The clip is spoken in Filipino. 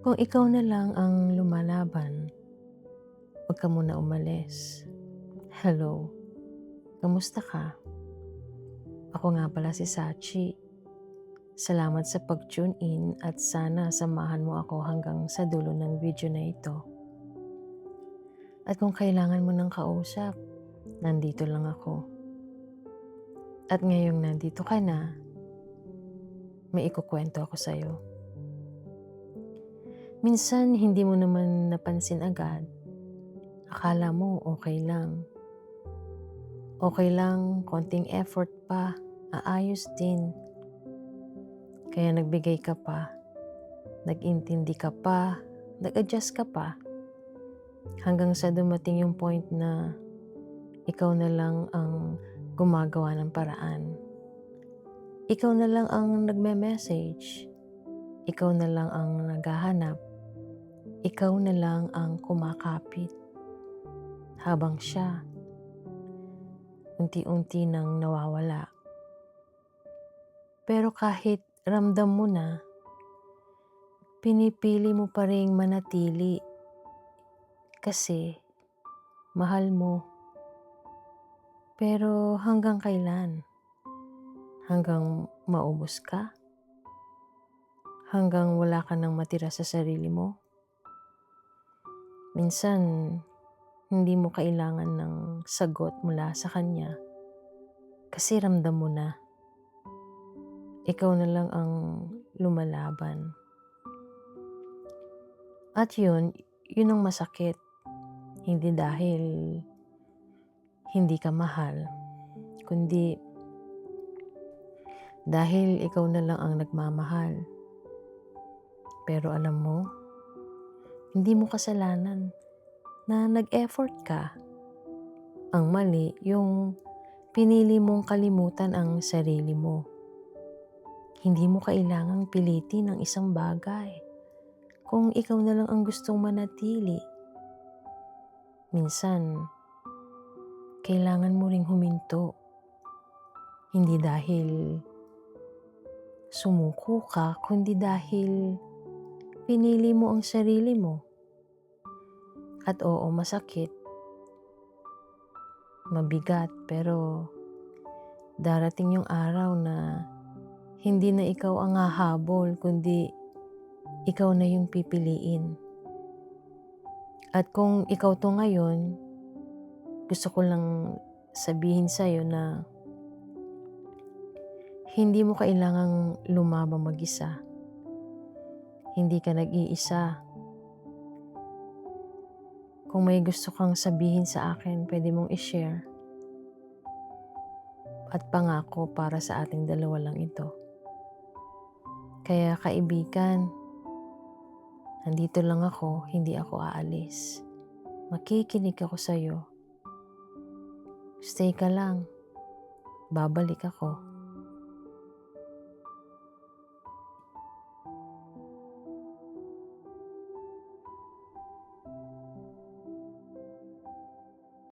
Kung ikaw na lang ang lumalaban, huwag ka muna umalis. Hello, kamusta ka? Ako nga pala si Sachi. Salamat sa pag-tune in at sana samahan mo ako hanggang sa dulo ng video na ito. At kung kailangan mo ng kausap, nandito lang ako. At ngayong nandito ka na, may ikukwento ako sa'yo. Minsan hindi mo naman napansin agad. Akala mo okay lang. Okay lang, konting effort pa, aayos din. Kaya nagbigay ka pa, nag-intindi ka pa, nag-adjust ka pa. Hanggang sa dumating yung point na ikaw na lang ang gumagawa ng paraan. Ikaw na lang ang nagme-message. Ikaw na lang ang naghahanap. Ikaw na lang ang kumakapit. Habang siya, unti-unti nang nawawala. Pero kahit ramdam mo na, pinipili mo pa ring manatili kasi mahal mo. Pero hanggang kailan? Hanggang maubos ka? Hanggang wala ka nang matira sa sarili mo? Minsan, hindi mo kailangan ng sagot mula sa kanya kasi ramdam mo na. Ikaw na lang ang lumalaban. At yun ang masakit. Hindi dahil hindi ka mahal, kundi dahil ikaw na lang ang nagmamahal. Pero alam mo, hindi mo kasalanan na nag-effort ka. Ang mali, yung pinili mong kalimutan ang sarili mo. Hindi mo kailangang pilitin ang isang bagay kung ikaw na lang ang gustong manatili. Minsan, kailangan mo ring huminto. Hindi dahil sumuko ka, kundi dahil pinili mo ang sarili mo. At oo, masakit, mabigat, pero darating yung araw na hindi na ikaw ang hahabol, kundi ikaw na yung pipiliin. At kung ikaw to ngayon, gusto ko lang sabihin sa'yo na hindi mo kailangang lumabang mag-isa. Hindi ka nag-iisa. Kung may gusto kang sabihin sa akin, pwede mong i-share. At pangako para sa ating dalawa lang ito. Kaya kaibigan, nandito lang ako, hindi ako aalis. Makikinig ako sa'yo. Stay ka lang. Babalik ako.